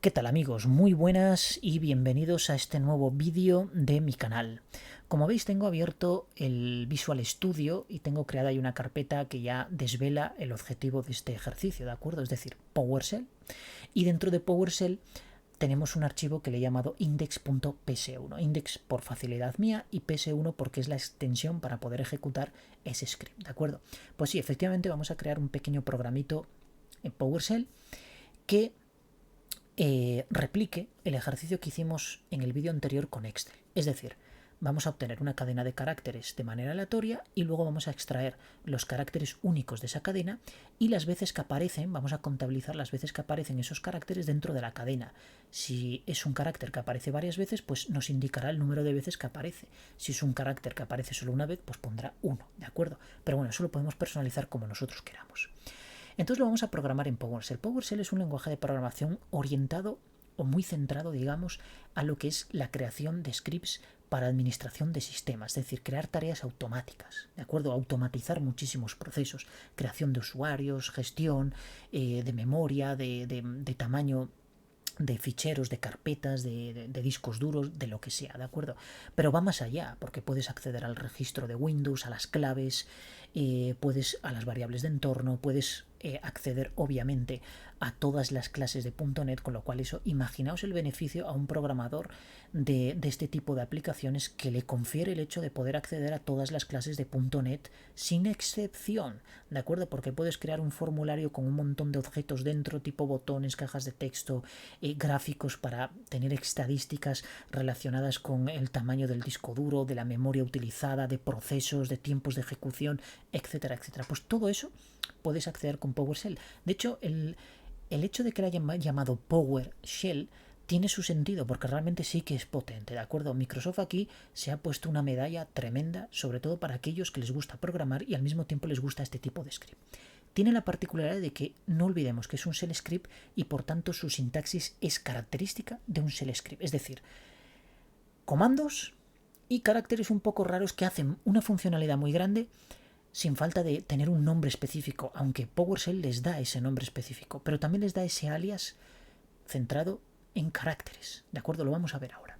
¿Qué tal amigos? Muy buenas y bienvenidos a este nuevo vídeo de mi canal. Como veis tengo abierto el Visual Studio y tengo creada ahí una carpeta que ya desvela el objetivo de este ejercicio, ¿de acuerdo? Es decir, PowerShell. Y dentro de PowerShell tenemos un archivo que le he llamado index.ps1. Index por facilidad mía y ps1 porque es la extensión para poder ejecutar ese script, ¿de acuerdo? Pues sí, efectivamente vamos a crear un pequeño programito en PowerShell que replique el ejercicio que hicimos en el vídeo anterior con Excel. Es decir, vamos a obtener una cadena de caracteres de manera aleatoria y luego vamos a extraer los caracteres únicos de esa cadena y las veces que aparecen, vamos a contabilizar las veces que aparecen esos caracteres dentro de la cadena. Si es un carácter que aparece varias veces, pues nos indicará el número de veces que aparece. Si es un carácter que aparece solo una vez, pues pondrá 1, ¿de acuerdo? Pero bueno, eso lo podemos personalizar como nosotros queramos. Entonces lo vamos a programar en PowerShell. PowerShell es un lenguaje de programación orientado o muy centrado, digamos, a lo que es la creación de scripts para administración de sistemas, es decir, crear tareas automáticas, ¿de acuerdo? Automatizar muchísimos procesos, creación de usuarios, gestión de memoria, de tamaño de ficheros, de carpetas, de discos duros, de lo que sea, ¿de acuerdo? Pero va más allá, porque puedes acceder al registro de Windows, a las claves, puedes a las variables de entorno, puedes acceder obviamente a todas las clases de .NET, con lo cual eso, imaginaos el beneficio a un programador de este tipo de aplicaciones que le confiere el hecho de poder acceder a todas las clases de .NET sin excepción, ¿de acuerdo? Porque puedes crear un formulario con un montón de objetos dentro, tipo botones, cajas de texto, gráficos para tener estadísticas relacionadas con el tamaño del disco duro, de la memoria utilizada, de procesos, de tiempos de ejecución, etcétera, etcétera. Pues todo eso puedes acceder con PowerShell. De hecho, el hecho de que la hayan llamado PowerShell tiene su sentido porque realmente sí que es potente, ¿de acuerdo? Microsoft aquí se ha puesto una medalla tremenda, sobre todo para aquellos que les gusta programar y al mismo tiempo les gusta este tipo de script. Tiene la particularidad de que no olvidemos que es un shell script y por tanto su sintaxis es característica de un shell script, es decir, comandos y caracteres un poco raros que hacen una funcionalidad muy grande sin falta de tener un nombre específico, aunque PowerShell les da ese nombre específico, pero también les da ese alias centrado en caracteres, ¿de acuerdo? Lo vamos a ver ahora.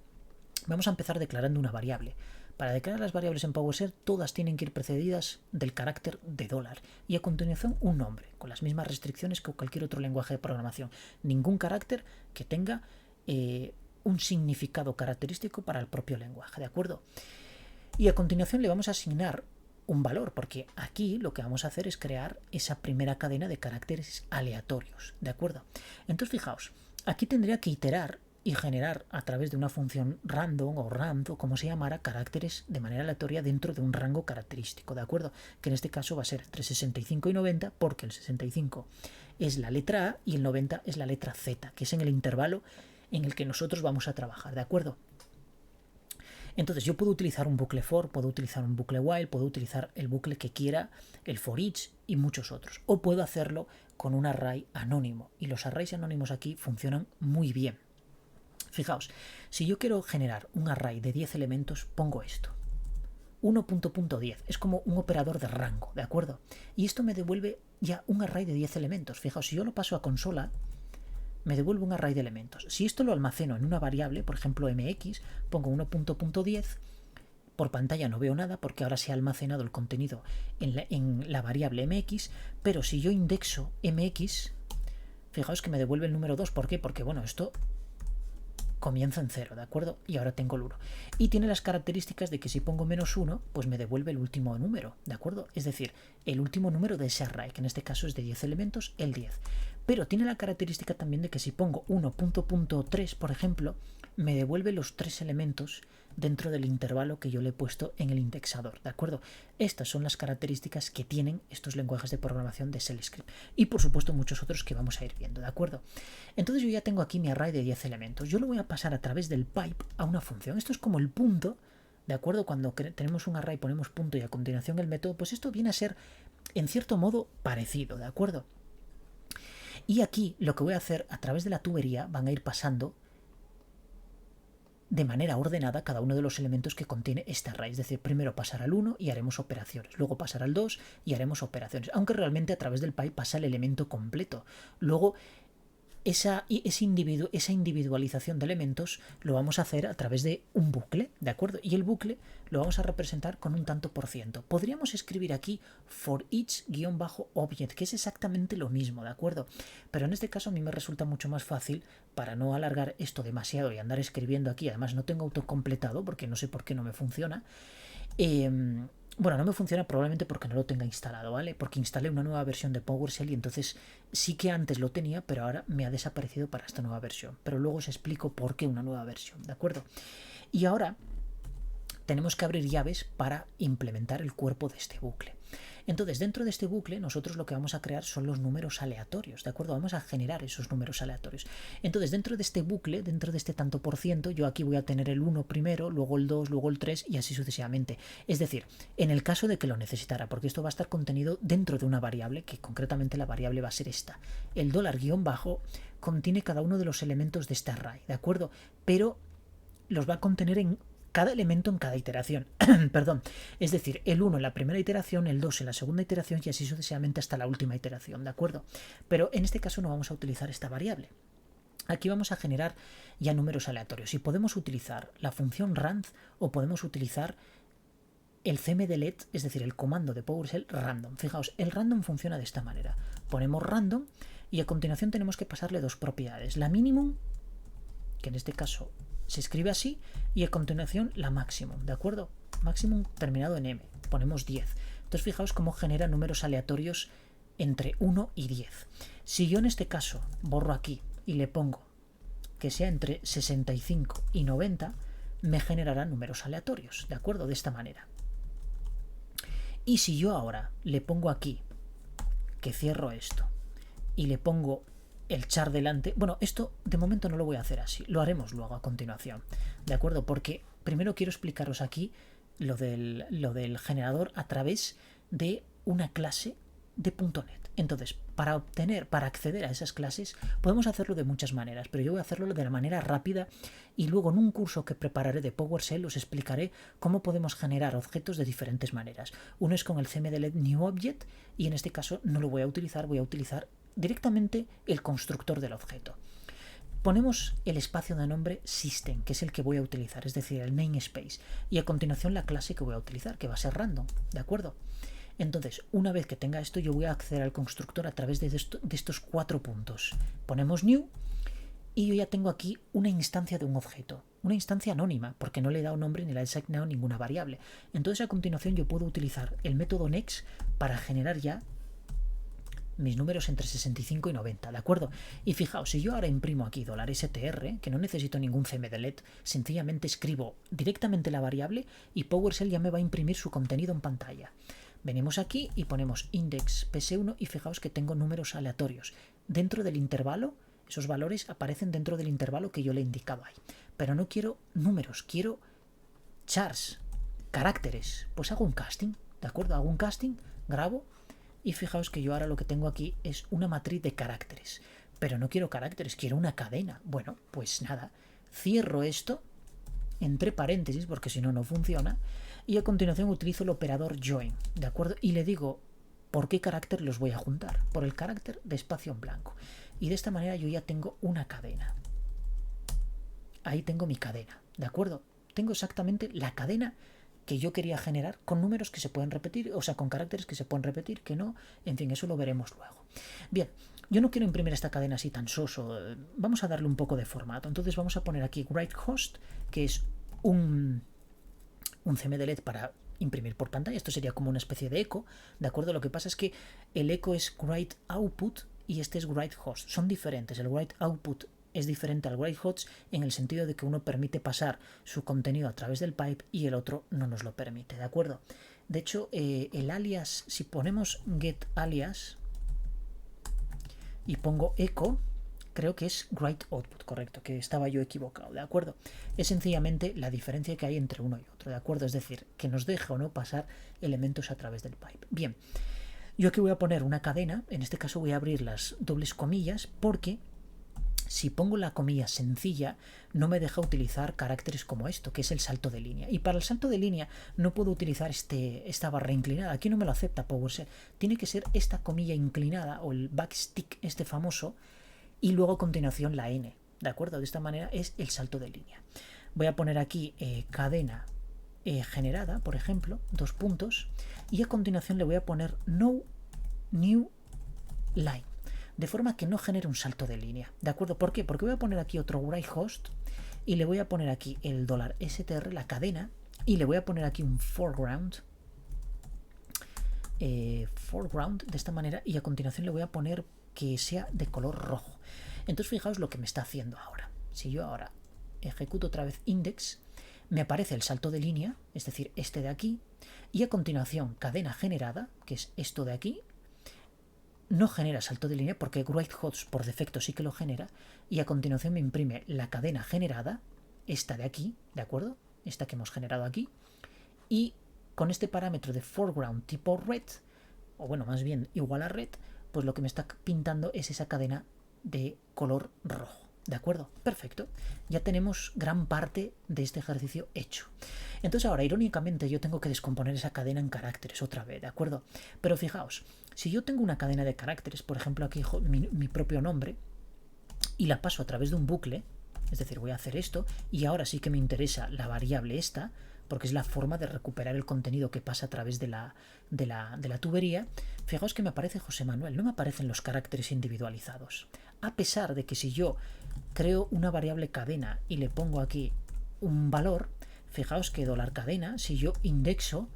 Vamos a empezar declarando una variable. Para declarar las variables en PowerShell, todas tienen que ir precedidas del carácter de dólar y a continuación un nombre, con las mismas restricciones que cualquier otro lenguaje de programación. Ningún carácter que tenga un significado característico para el propio lenguaje, ¿de acuerdo? Y a continuación le vamos a asignar un valor, porque aquí lo que vamos a hacer es crear esa primera cadena de caracteres aleatorios, ¿de acuerdo? Entonces fijaos, aquí tendría que iterar y generar a través de una función random o rand o como se llamara caracteres de manera aleatoria dentro de un rango característico, ¿de acuerdo? Que en este caso va a ser entre 65 y 90 porque el 65 es la letra A y el 90 es la letra Z, que es en el intervalo en el que nosotros vamos a trabajar, ¿de acuerdo? Entonces yo puedo utilizar un bucle for, puedo utilizar un bucle while, puedo utilizar el bucle que quiera, el for each y muchos otros. O puedo hacerlo con un array anónimo. Y los arrays anónimos aquí funcionan muy bien. Fijaos, si yo quiero generar un array de 10 elementos, pongo esto. 1.10 es como un operador de rango, ¿de acuerdo? Y esto me devuelve ya un array de 10 elementos. Fijaos, si yo lo paso a consola, me devuelve un array de elementos. Si esto lo almaceno en una variable, por ejemplo mx, pongo 1.10, por pantalla no veo nada porque ahora se ha almacenado el contenido en la variable mx, pero si yo indexo mx, fijaos que me devuelve el número 2. ¿Por qué? Porque bueno, esto comienza en 0, ¿de acuerdo? Y ahora tengo el 1. Y tiene las características de que si pongo -1, pues me devuelve el último número, ¿de acuerdo? Es decir, el último número de ese array, que en este caso es de 10 elementos, el 10. Pero tiene la característica también de que si pongo 1.3, por ejemplo, me devuelve los 3 elementos dentro del intervalo que yo le he puesto en el indexador, ¿de acuerdo? Estas son las características que tienen estos lenguajes de programación de shell script y por supuesto muchos otros que vamos a ir viendo, ¿de acuerdo? Entonces yo ya tengo aquí mi array de 10 elementos. Yo lo voy a pasar a través del pipe a una función. Esto es como el punto, ¿de acuerdo? Cuando tenemos un array ponemos punto y a continuación el método, pues esto viene a ser en cierto modo parecido, ¿de acuerdo? Y aquí lo que voy a hacer a través de la tubería van a ir pasando de manera ordenada cada uno de los elementos que contiene este array. Es decir, primero pasar al 1 y haremos operaciones, luego pasar al 2 y haremos operaciones, aunque realmente a través del pipe pasa el elemento completo. Luego esa individualización de elementos lo vamos a hacer a través de un bucle, ¿de acuerdo? Y el bucle lo vamos a representar con un tanto por ciento. Podríamos escribir aquí for each-object, que es exactamente lo mismo, ¿de acuerdo? Pero en este caso a mí me resulta mucho más fácil, para no alargar esto demasiado y andar escribiendo aquí. Además no tengo autocompletado porque no sé por qué no me funciona. Bueno, no me funciona probablemente porque no lo tenga instalado, ¿vale? Porque instalé una nueva versión de PowerShell y entonces sí que antes lo tenía, pero ahora me ha desaparecido para esta nueva versión. Pero luego os explico por qué una nueva versión, ¿de acuerdo? Y ahora tenemos que abrir llaves para implementar el cuerpo de este bucle. Entonces, dentro de este bucle, nosotros lo que vamos a crear son los números aleatorios, ¿de acuerdo? Vamos a generar esos números aleatorios. Entonces, dentro de este bucle, dentro de este tanto por ciento, yo aquí voy a tener el 1 primero, luego el 2, luego el 3 y así sucesivamente. Es decir, en el caso de que lo necesitara, porque esto va a estar contenido dentro de una variable, que concretamente la variable va a ser esta. El $- contiene cada uno de los elementos de este array, ¿de acuerdo? Pero los va a contener en cada elemento en cada iteración. Perdón. Es decir, el 1 en la primera iteración, el 2 en la segunda iteración y así sucesivamente hasta la última iteración, ¿de acuerdo? Pero en este caso no vamos a utilizar esta variable. Aquí vamos a generar ya números aleatorios y podemos utilizar la función rand o podemos utilizar el cmdelete, es decir, el comando de PowerShell random. Fijaos, el random funciona de esta manera. Ponemos random y a continuación tenemos que pasarle dos propiedades. La minimum, que en este caso se escribe así, y a continuación la maximum, ¿de acuerdo? Maximum terminado en m, ponemos 10. Entonces fijaos cómo genera números aleatorios entre 1 y 10. Si yo en este caso borro aquí y le pongo que sea entre 65 y 90, me generará números aleatorios, ¿de acuerdo? De esta manera. Y si yo ahora le pongo aquí que cierro esto y le pongo el char delante. Bueno, esto de momento no lo voy a hacer así, lo haremos luego a continuación, ¿de acuerdo? Porque primero quiero explicaros aquí lo del generador a través de una clase de .NET. Entonces, para acceder a esas clases, podemos hacerlo de muchas maneras, pero yo voy a hacerlo de la manera rápida y luego en un curso que prepararé de PowerShell os explicaré cómo podemos generar objetos de diferentes maneras. Uno es con el cmdelete new object y en este caso no lo voy a utilizar directamente el constructor del objeto. Ponemos el espacio de nombre system, que es el que voy a utilizar, es decir, el namespace, y a continuación la clase que voy a utilizar, que va a ser random, ¿de acuerdo? Entonces, una vez que tenga esto, yo voy a acceder al constructor a través de estos 4 puntos. Ponemos new y yo ya tengo aquí una instancia de un objeto, una instancia anónima, porque no le he dado nombre ni le he asignado ninguna variable. Entonces, a continuación yo puedo utilizar el método next para generar ya mis números entre 65 y 90, ¿de acuerdo? Y fijaos, si yo ahora imprimo aquí $str, que no necesito ningún cmdelete, sencillamente escribo directamente la variable y PowerShell ya me va a imprimir su contenido en pantalla. Venimos aquí y ponemos index ps1 y fijaos que tengo números aleatorios. Dentro del intervalo, esos valores aparecen dentro del intervalo que yo le he indicado ahí. Pero no quiero números, quiero chars, caracteres. Pues hago un casting, ¿de acuerdo? Hago un casting, grabo. Y fijaos que yo ahora lo que tengo aquí es una matriz de caracteres. Pero no quiero caracteres, quiero una cadena. Bueno, pues nada, cierro esto entre paréntesis porque si no, no funciona. Y a continuación utilizo el operador join, ¿de acuerdo? Y le digo por qué carácter los voy a juntar. Por el carácter de espacio en blanco. Y de esta manera yo ya tengo una cadena. Ahí tengo mi cadena, ¿de acuerdo? Tengo exactamente la cadena que yo quería generar con números que se pueden repetir, o sea, con caracteres que se pueden repetir, que no, en fin, eso lo veremos luego. Bien, yo no quiero imprimir esta cadena así tan soso, vamos a darle un poco de formato, entonces vamos a poner aquí writeHost, que es un cmdelete para imprimir por pantalla, esto sería como una especie de eco, ¿de acuerdo? Lo que pasa es que el eco es writeOutput y este es writeHost, son diferentes, el writeOutput es diferente al writeHost en el sentido de que uno permite pasar su contenido a través del pipe y el otro no nos lo permite, ¿de acuerdo? De hecho, el alias, si ponemos getAlias y pongo echo, creo que es writeOutput, correcto, que estaba yo equivocado, ¿de acuerdo? Es sencillamente la diferencia que hay entre uno y otro, ¿de acuerdo? Es decir, que nos deja o no pasar elementos a través del pipe. Bien, yo aquí voy a poner una cadena, en este caso voy a abrir las dobles comillas porque si pongo la comilla sencilla, no me deja utilizar caracteres como esto, que es el salto de línea. Y para el salto de línea no puedo utilizar esta barra inclinada. Aquí no me lo acepta PowerShell. Tiene que ser esta comilla inclinada o el backstick, este famoso, y luego a continuación la n, ¿de acuerdo? De esta manera es el salto de línea. Voy a poner aquí cadena generada, por ejemplo, 2 puntos, y a continuación le voy a poner no new line, de forma que no genere un salto de línea, ¿de acuerdo? ¿Por qué? Porque voy a poner aquí otro write_host y le voy a poner aquí el $str, la cadena, y le voy a poner aquí un foreground, de esta manera, y a continuación le voy a poner que sea de color rojo. Entonces fijaos lo que me está haciendo ahora. Si yo ahora ejecuto otra vez index, me aparece el salto de línea, es decir, este de aquí, y a continuación cadena generada, que es esto de aquí. No genera salto de línea porque write_host por defecto sí que lo genera, y a continuación me imprime la cadena generada, esta de aquí, ¿de acuerdo? Esta que hemos generado aquí, y con este parámetro de foreground tipo red, o bueno, más bien igual a red, pues lo que me está pintando es esa cadena de color rojo. ¿De acuerdo? Perfecto. Ya tenemos gran parte de este ejercicio hecho. Entonces ahora, irónicamente, yo tengo que descomponer esa cadena en caracteres otra vez, ¿de acuerdo? Pero fijaos, si yo tengo una cadena de caracteres, por ejemplo aquí mi propio nombre, y la paso a través de un bucle, es decir, voy a hacer esto, y ahora sí que me interesa la variable esta, porque es la forma de recuperar el contenido que pasa a través de la tubería. Fijaos que me aparece José Manuel, no me aparecen los caracteres individualizados. A pesar de que si yo creo una variable cadena y le pongo aquí un valor, fijaos que $cadena, si yo indexo,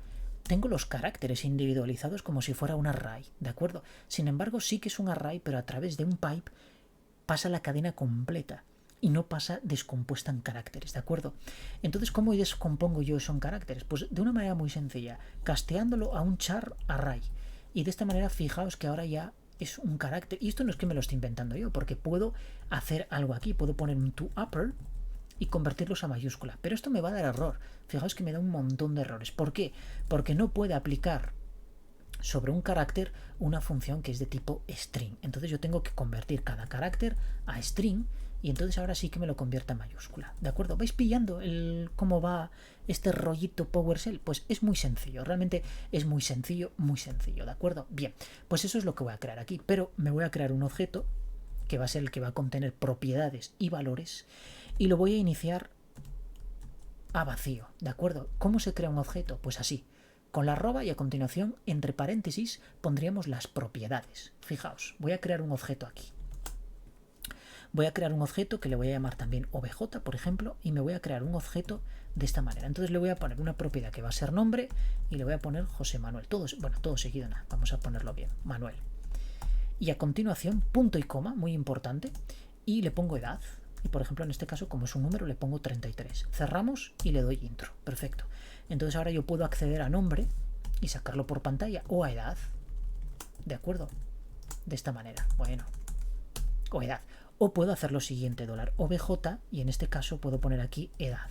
tengo los caracteres individualizados como si fuera un array, ¿de acuerdo? Sin embargo, sí que es un array, pero a través de un pipe pasa la cadena completa y no pasa descompuesta en caracteres, ¿de acuerdo? Entonces, ¿cómo descompongo yo eso en caracteres? Pues de una manera muy sencilla, casteándolo a un char array. Y de esta manera, fijaos que ahora ya es un carácter, y esto no es que me lo esté inventando yo, porque puedo hacer algo aquí, puedo poner un toUpper y convertirlos a mayúscula, pero esto me va a dar error. Fijaos que me da un montón de errores. ¿Por qué? Porque no puede aplicar sobre un carácter una función que es de tipo string. Entonces yo tengo que convertir cada carácter a string, y entonces ahora sí que me lo convierta en mayúscula. ¿De acuerdo? ¿Vais pillando cómo va este rollito PowerShell? Pues es muy sencillo, realmente es muy sencillo, ¿de acuerdo? Bien, pues eso es lo que voy a crear aquí, pero me voy a crear un objeto que va a ser el que va a contener propiedades y valores, y lo voy a iniciar a vacío, ¿de acuerdo? ¿Cómo se crea un objeto? Pues así, con la arroba, y a continuación, entre paréntesis, pondríamos las propiedades. Fijaos, voy a crear un objeto aquí. Voy a crear un objeto que le voy a llamar también obj, por ejemplo, y me voy a crear un objeto de esta manera. Entonces le voy a poner una propiedad que va a ser nombre y le voy a poner José Manuel. Todo seguido, nada, vamos a ponerlo bien, Manuel. Y a continuación, punto y coma, muy importante, y le pongo edad. Y por ejemplo, en este caso, como es un número, le pongo 33. Cerramos y le doy intro. Perfecto. Entonces ahora yo puedo acceder a nombre y sacarlo por pantalla, o a edad. ¿De acuerdo? De esta manera. Bueno. O edad. O puedo hacer lo siguiente, $obj, y en este caso puedo poner aquí edad.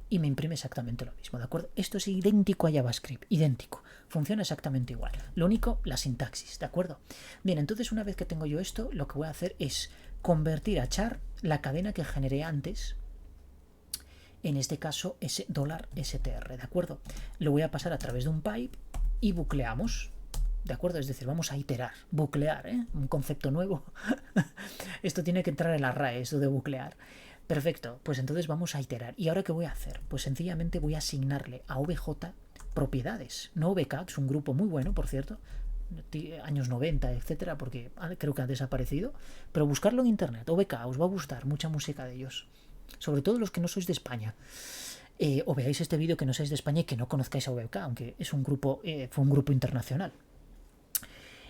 Y me imprime exactamente lo mismo, ¿de acuerdo? Esto es idéntico a JavaScript, idéntico. Funciona exactamente igual. Lo único, la sintaxis, ¿de acuerdo? Bien, entonces una vez que tengo yo esto, lo que voy a hacer es convertir a char la cadena que generé antes. En este caso, ese $str, ¿de acuerdo? Lo voy a pasar a través de un pipe y bucleamos. ¿De acuerdo? Es decir, vamos a iterar, buclear, ¿eh? Un concepto nuevo. Esto tiene que entrar en la RAE, esto de buclear. Perfecto, pues entonces vamos a iterar. ¿Y ahora qué voy a hacer? Pues sencillamente voy a asignarle a OBJ propiedades. No OBK, que es un grupo muy bueno, por cierto, años 90, etcétera, porque creo que ha desaparecido. Pero buscarlo en internet, OBK, os va a gustar, mucha música de ellos. Sobre todo los que no sois de España. O veáis este vídeo que no seáis de España y que no conozcáis a OBK, aunque es un grupo, fue un grupo internacional.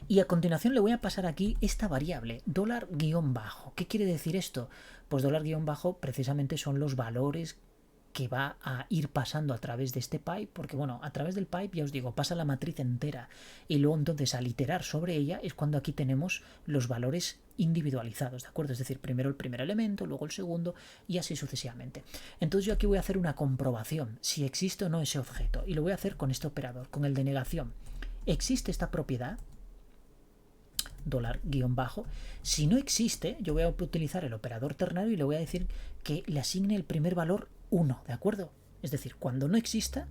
Y a continuación le voy a pasar aquí esta variable, $-. ¿Qué quiere decir esto? Pues $- precisamente son los valores que va a ir pasando a través de este pipe, porque bueno, a través del pipe, ya os digo, pasa la matriz entera, y luego entonces al iterar sobre ella es cuando aquí tenemos los valores individualizados, ¿de acuerdo? Es decir, primero el primer elemento, luego el segundo, y así sucesivamente. Entonces yo aquí voy a hacer una comprobación, si existe o no ese objeto, y lo voy a hacer con este operador, con el de negación. ¿Existe esta propiedad? $-. Si no existe, yo voy a utilizar el operador ternario y le voy a decir que le asigne el primer valor 1, ¿de acuerdo? Es decir, cuando no exista,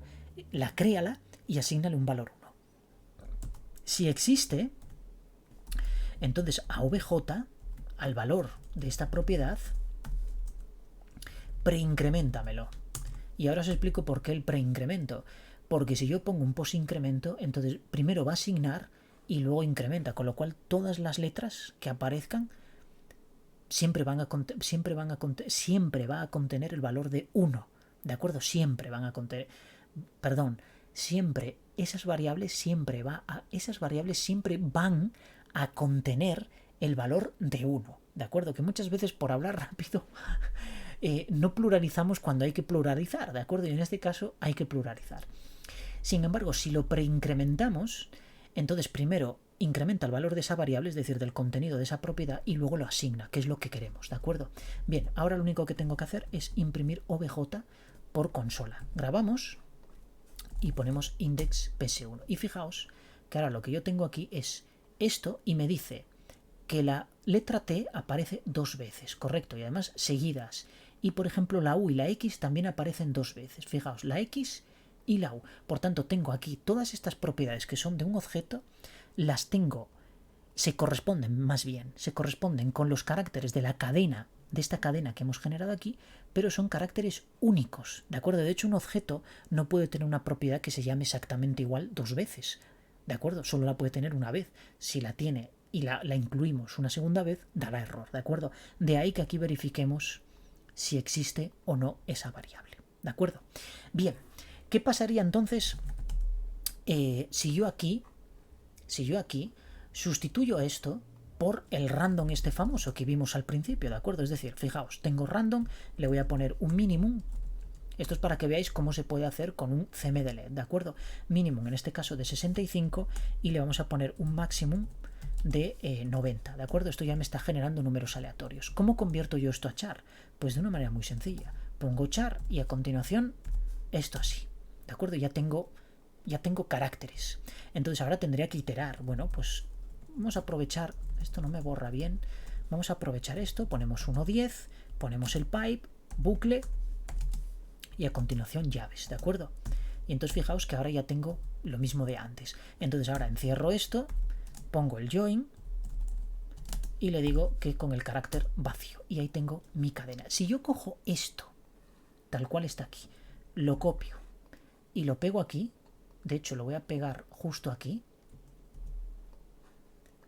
créala y asígnale un valor 1. Si existe, Entonces a VJ, al valor de esta propiedad, preincreméntamelo. Y ahora os explico por qué el preincremento. Porque si yo pongo un posincremento, entonces primero va a asignar y luego incrementa, con lo cual todas las letras que aparezcan siempre va a contener el valor de 1, ¿de acuerdo? Siempre van a contener, siempre esas variables siempre van a contener el valor de 1, ¿de acuerdo? Que muchas veces por hablar rápido no pluralizamos cuando hay que pluralizar, ¿de acuerdo? Y en este caso hay que pluralizar. Sin embargo, si lo preincrementamos, entonces primero incrementa el valor de esa variable, es decir, del contenido de esa propiedad, y luego lo asigna, que es lo que queremos, ¿de acuerdo? Bien, ahora lo único que tengo que hacer es imprimir obj por consola. Grabamos y ponemos index ps1. Y fijaos que ahora lo que yo tengo aquí es esto y me dice que la letra T aparece 2 veces, correcto, y además seguidas. Y por ejemplo la U y la X también aparecen 2 veces. Fijaos, la X y la U. Por tanto, tengo aquí todas estas propiedades que son de un objeto, las tengo, se corresponden con los caracteres de la cadena, de esta cadena que hemos generado aquí, pero son caracteres únicos, ¿de acuerdo? De hecho, un objeto no puede tener una propiedad que se llame exactamente igual 2 veces, ¿de acuerdo? Solo la puede tener una vez. Si la tiene y la incluimos una segunda vez, dará error, ¿de acuerdo? De ahí que aquí verifiquemos si existe o no esa variable, ¿de acuerdo? Bien, ¿qué pasaría entonces si yo aquí sustituyo esto por el random este famoso que vimos al principio, ¿de acuerdo? Es decir, fijaos, tengo random, le voy a poner un minimum. Esto es para que veáis cómo se puede hacer con un cmdlet, ¿de acuerdo? Minimum, en este caso de 65, y le vamos a poner un maximum de 90, ¿de acuerdo? Esto ya me está generando números aleatorios. ¿Cómo convierto yo esto a char? Pues de una manera muy sencilla. Pongo char y a continuación esto así, ¿de acuerdo? Ya tengo caracteres. Entonces ahora tendría que iterar. Bueno, pues vamos a aprovechar, esto no me borra bien, vamos a aprovechar esto, ponemos 1.10, ponemos el pipe, bucle y a continuación llaves, ¿de acuerdo? Y entonces fijaos que ahora ya tengo lo mismo de antes. Entonces ahora encierro esto, pongo el join y le digo que con el carácter vacío, y ahí tengo mi cadena. Si yo cojo esto tal cual está aquí, lo copio y lo pego aquí, de hecho lo voy a pegar justo aquí.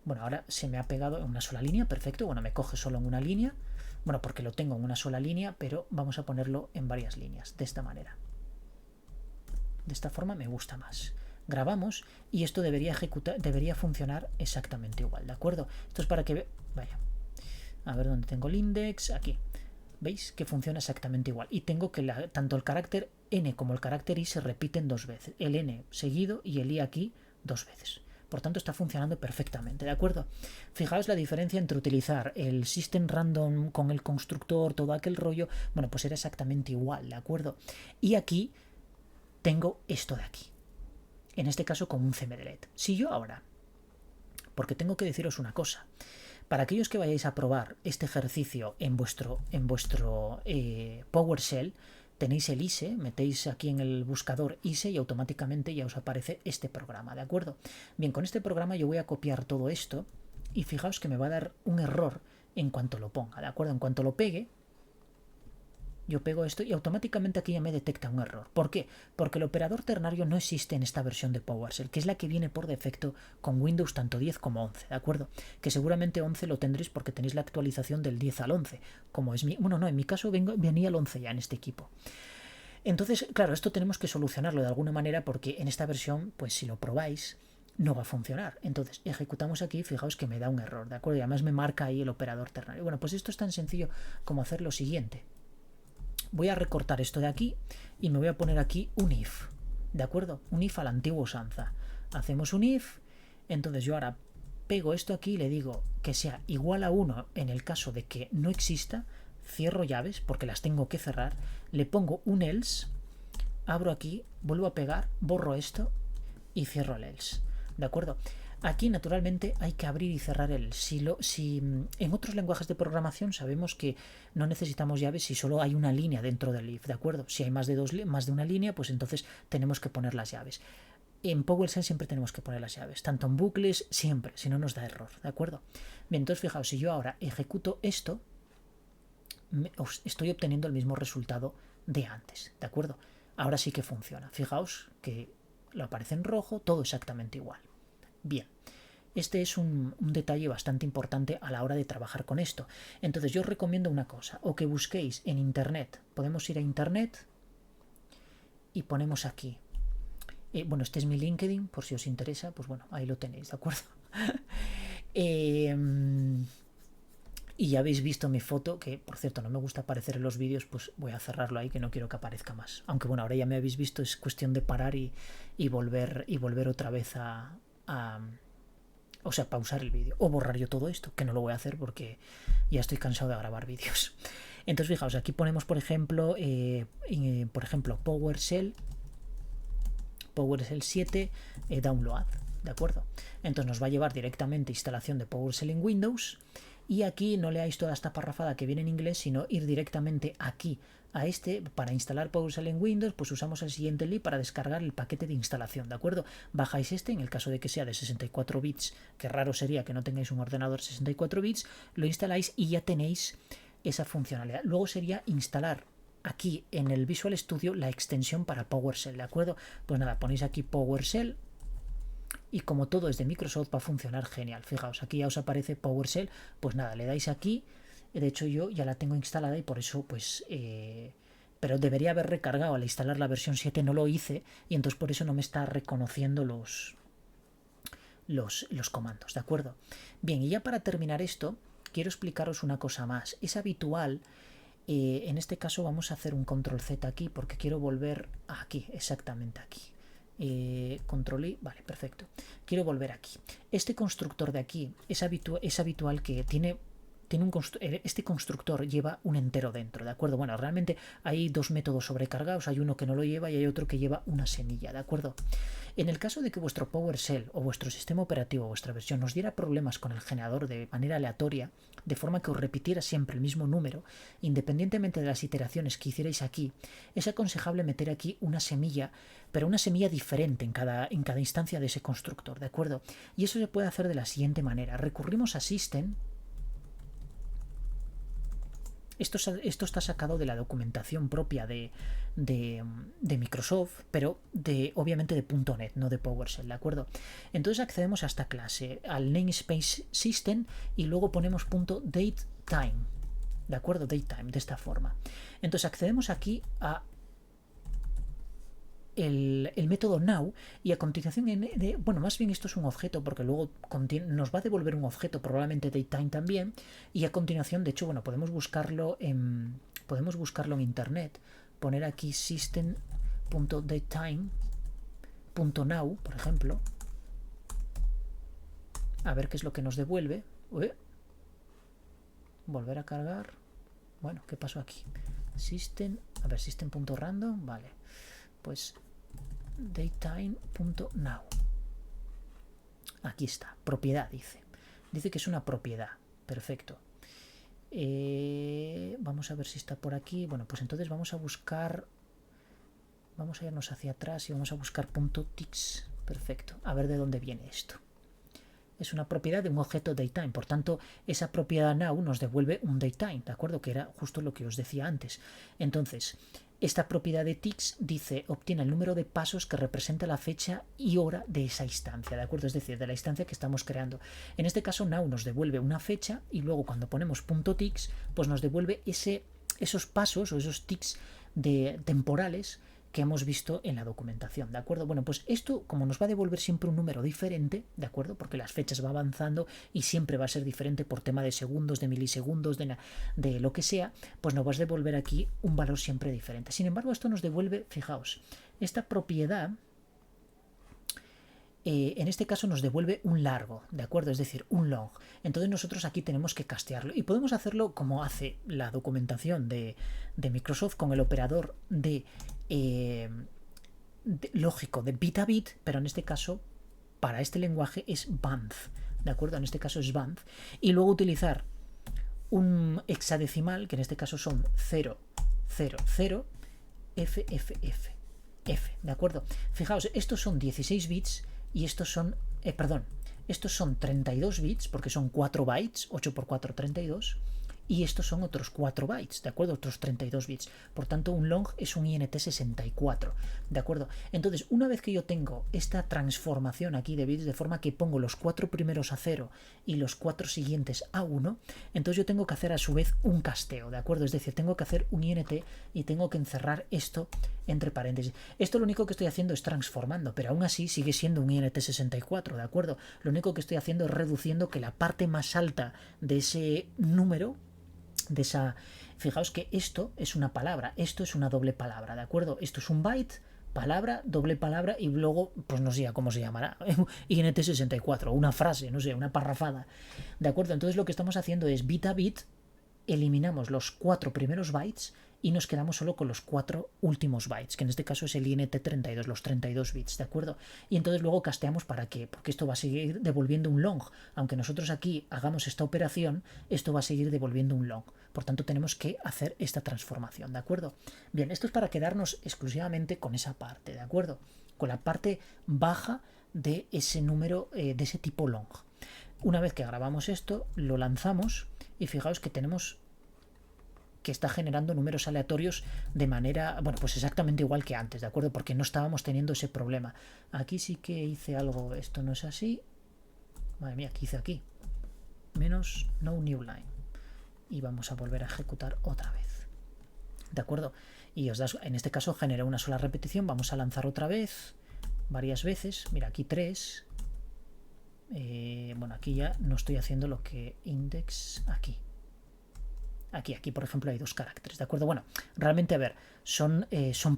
Bueno, ahora se me ha pegado en una sola línea, perfecto. Bueno, me coge solo en una línea, bueno, porque lo tengo en una sola línea, pero vamos a ponerlo en varias líneas, de esta manera. De esta forma me gusta más. Grabamos y esto debería funcionar exactamente igual, ¿de acuerdo? Esto es para que vaya, a ver dónde tengo el index, aquí. ¿Veis? Que funciona exactamente igual. Y tengo que tanto el carácter n como el carácter i se repiten 2 veces. El n seguido y el i aquí 2 veces. Por tanto, está funcionando perfectamente, ¿de acuerdo? Fijaos la diferencia entre utilizar el system random con el constructor, todo aquel rollo. Bueno, pues era exactamente igual, ¿de acuerdo? Y aquí tengo esto de aquí. En este caso con un cmdlet. Si yo ahora, porque tengo que deciros una cosa, para aquellos que vayáis a probar este ejercicio en vuestro PowerShell, tenéis el ISE, metéis aquí en el buscador ISE y automáticamente ya os aparece este programa, ¿de acuerdo? Bien, con este programa yo voy a copiar todo esto y fijaos que me va a dar un error en cuanto lo ponga, ¿de acuerdo? En cuanto lo pegue, yo pego esto y automáticamente aquí ya me detecta un error. ¿Por qué? Porque el operador ternario no existe en esta versión de PowerShell, que es la que viene por defecto con Windows tanto 10 como 11, ¿de acuerdo? Que seguramente 11 lo tendréis porque tenéis la actualización del 10 al 11, como es bueno, no, en mi caso venía el 11 ya en este equipo. Entonces, claro, esto tenemos que solucionarlo de alguna manera porque en esta versión, pues si lo probáis, no va a funcionar. Entonces, ejecutamos aquí, fijaos que me da un error, ¿de acuerdo? Y además me marca ahí el operador ternario. Bueno, pues esto es tan sencillo como hacer lo siguiente. Voy a recortar esto de aquí y me voy a poner aquí un if, ¿de acuerdo? Un if a la antigua usanza. Hacemos un if, entonces yo ahora pego esto aquí y le digo que sea igual a 1 en el caso de que no exista, cierro llaves porque las tengo que cerrar, le pongo un else, abro aquí, vuelvo a pegar, borro esto y cierro el else, ¿de acuerdo? Aquí naturalmente hay que abrir y cerrar el si en otros lenguajes de programación sabemos que no necesitamos llaves si solo hay una línea dentro del if, ¿de acuerdo? Si hay más de una línea, pues entonces tenemos que poner las llaves. en PowerShell siempre tenemos que poner las llaves, tanto en bucles, siempre, si no nos da error, ¿de acuerdo? Bien, entonces fijaos, si yo ahora ejecuto esto, estoy obteniendo el mismo resultado de antes, ¿de acuerdo? Ahora sí que funciona. Fijaos que lo aparece en rojo, todo exactamente igual. Bien, este es un detalle bastante importante a la hora de trabajar con esto. Entonces yo os recomiendo una cosa, o que busquéis en internet, podemos ir a internet y ponemos aquí. Bueno, este es mi LinkedIn, por si os interesa, pues bueno, ahí lo tenéis, ¿de acuerdo? Y ya habéis visto mi foto, que por cierto no me gusta aparecer en los vídeos, pues voy a cerrarlo ahí, que no quiero que aparezca más. Aunque bueno, ahora ya me habéis visto, es cuestión de parar y volver otra vez o sea, pausar el vídeo. O borrar yo todo esto, que no lo voy a hacer porque ya estoy cansado de grabar vídeos. Entonces fijaos, aquí ponemos por ejemplo PowerShell 7 download, ¿de acuerdo? Entonces nos va a llevar directamente a instalación de PowerShell en Windows. Y aquí no leáis toda esta parrafada que viene en inglés, sino ir directamente aquí a para instalar PowerShell en Windows, pues usamos el siguiente link para descargar el paquete de instalación, ¿de acuerdo? Bajáis este, en el caso de que sea de 64 bits, que raro sería que no tengáis un ordenador 64 bits, lo instaláis y ya tenéis esa funcionalidad. Luego sería instalar aquí en el Visual Studio la extensión para PowerShell, ¿de acuerdo? Pues nada, ponéis aquí PowerShell. Y como todo es de Microsoft va a funcionar genial. Fijaos, aquí ya os aparece PowerShell. Pues nada, le dais aquí. De hecho yo ya la tengo instalada y por eso pues... pero debería haber recargado al instalar la versión 7, no lo hice. Y entonces por eso no me está reconociendo los comandos, ¿de acuerdo? Bien, y ya para terminar esto, quiero explicaros una cosa más. Es habitual... en este caso vamos a hacer un control Z aquí porque quiero volver aquí, exactamente aquí. Control I, vale, perfecto. Quiero volver aquí. Este constructor de aquí es habitual que este constructor lleva un entero dentro, ¿de acuerdo? Bueno, realmente hay dos métodos sobrecargados, hay uno que no lo lleva y hay otro que lleva una semilla, ¿de acuerdo? En el caso de que vuestro PowerShell o vuestro sistema operativo o vuestra versión nos diera problemas con el generador de manera aleatoria, de forma que os repitiera siempre el mismo número, independientemente de las iteraciones que hicierais aquí, es aconsejable meter aquí una semilla, pero una semilla diferente en cada instancia de ese constructor, ¿de acuerdo? Y eso se puede hacer de la siguiente manera. Recurrimos a System. Esto está sacado de la documentación propia de Microsoft, pero obviamente de .NET, no de PowerShell, ¿de acuerdo? Entonces accedemos a esta clase, al namespace system, y luego ponemos .datetime, ¿de acuerdo? Datetime, de esta forma. Entonces accedemos aquí a el método now y a continuación bueno, más bien esto es un objeto porque luego nos va a devolver un objeto, probablemente datetime también, y a continuación, de hecho, bueno, podemos buscarlo en internet, poner aquí system.datetime.now, por ejemplo, a ver qué es lo que nos devuelve. Volver a cargar. Bueno, ¿qué pasó aquí? A ver, system.random, vale, pues datetime.now. Aquí está, propiedad, dice que es una propiedad, perfecto. Vamos a ver si está por aquí. Bueno, pues entonces vamos a irnos hacia atrás y vamos a buscar .tix, perfecto, a ver de dónde viene esto. Es una propiedad de un objeto datetime, por tanto esa propiedad now nos devuelve un datetime, ¿de acuerdo? Que era justo lo que os decía antes. Entonces esta propiedad de tix dice obtiene el número de pasos que representa la fecha y hora de esa instancia, ¿de acuerdo? Es decir, de la instancia que estamos creando. En este caso now nos devuelve una fecha y luego cuando ponemos .tix pues nos devuelve esos pasos o esos tics temporales que hemos visto en la documentación, ¿de acuerdo? Bueno, pues esto, como nos va a devolver siempre un número diferente, ¿de acuerdo? Porque las fechas va avanzando y siempre va a ser diferente por tema de segundos, de milisegundos, de lo que sea, pues nos va a devolver aquí un valor siempre diferente. Sin embargo, esto nos devuelve, fijaos, esta propiedad, en este caso nos devuelve un largo, ¿de acuerdo? Es decir, un long. Entonces nosotros aquí tenemos que castearlo y podemos hacerlo como hace la documentación de Microsoft con el operador lógico de bit a bit, pero en este caso para este lenguaje es banth, ¿de acuerdo? En este caso es banth, y luego utilizar un hexadecimal, que en este caso son 000 FFF. F, ¿de acuerdo? Fijaos, estos son 16 bits y estos son, estos son 32 bits porque son 4 bytes, 8 por 4, 32. Y estos son otros 4 bytes, ¿de acuerdo? Otros 32 bits. Por tanto, un long es un INT64, ¿de acuerdo? Entonces, una vez que yo tengo esta transformación aquí de bits, de forma que pongo los 4 primeros a 0 y los 4 siguientes a 1, entonces yo tengo que hacer a su vez un casteo, ¿de acuerdo? Es decir, tengo que hacer un INT y tengo que encerrar esto entre paréntesis. Esto lo único que estoy haciendo es transformando, pero aún así sigue siendo un INT64, ¿de acuerdo? Lo único que estoy haciendo es reduciendo que la parte más alta de ese número, de esa... Fijaos que esto es una palabra, esto es una doble palabra, ¿de acuerdo? Esto es un byte, palabra, doble palabra y luego, pues no sé cómo se llamará, INT64, una frase, no sé, una parrafada, ¿de acuerdo? Entonces lo que estamos haciendo es bit a bit, eliminamos los 4 primeros bytes y nos quedamos solo con los 4 últimos bytes, que en este caso es el INT32, los 32 bits, ¿de acuerdo? Y entonces luego casteamos para qué, porque esto va a seguir devolviendo un long, aunque nosotros aquí hagamos esta operación, esto va a seguir devolviendo un long, por tanto tenemos que hacer esta transformación, ¿de acuerdo? Bien, esto es para quedarnos exclusivamente con esa parte, ¿de acuerdo? Con la parte baja de ese número, de ese tipo long. Una vez que grabamos esto, lo lanzamos y fijaos que tenemos que está generando números aleatorios de manera, bueno, pues exactamente igual que antes, ¿de acuerdo? Porque no estábamos teniendo ese problema. Aquí sí que hice algo, esto no es así. Madre mía, ¿qué hice aquí? Menos no new line. Y vamos a volver a ejecutar otra vez. ¿De acuerdo? Y os das, en este caso genera una sola repetición, vamos a lanzar otra vez, varias veces, mira aquí 3. Bueno, aquí ya no estoy haciendo lo que index aquí. Aquí, por ejemplo, hay 2 caracteres, ¿de acuerdo? Bueno, realmente, a ver, son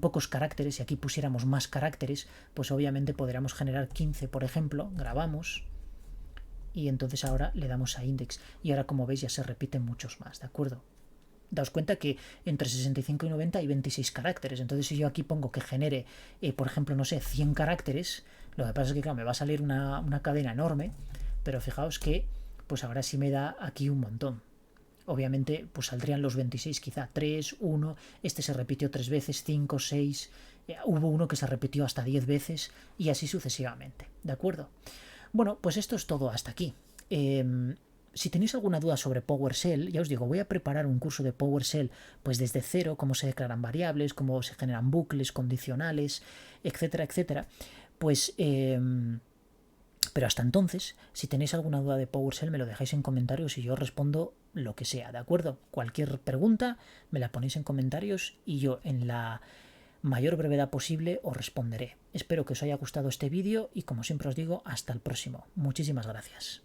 pocos caracteres. Si aquí pusiéramos más caracteres, pues obviamente podríamos generar 15, por ejemplo. Grabamos y entonces ahora le damos a index. Y ahora, como veis, ya se repiten muchos más, ¿de acuerdo? Daos cuenta que entre 65 y 90 hay 26 caracteres. Entonces, si yo aquí pongo que genere, por ejemplo, no sé, 100 caracteres, lo que pasa es que, claro, me va a salir una cadena enorme. Pero fijaos que, pues ahora sí me da aquí un montón. Obviamente, pues saldrían los 26, quizá 3, 1, este se repitió 3 veces, 5, 6, hubo uno que se repitió hasta 10 veces y así sucesivamente, ¿de acuerdo? Bueno, pues esto es todo hasta aquí. Si tenéis alguna duda sobre PowerShell, ya os digo, voy a preparar un curso de PowerShell pues desde cero, cómo se declaran variables, cómo se generan bucles, condicionales, etcétera, etcétera. Pues... pero hasta entonces, si tenéis alguna duda de PowerShell, me lo dejáis en comentarios y yo respondo lo que sea, ¿de acuerdo? Cualquier pregunta me la ponéis en comentarios y yo en la mayor brevedad posible os responderé. Espero que os haya gustado este vídeo y como siempre os digo, hasta el próximo. Muchísimas gracias.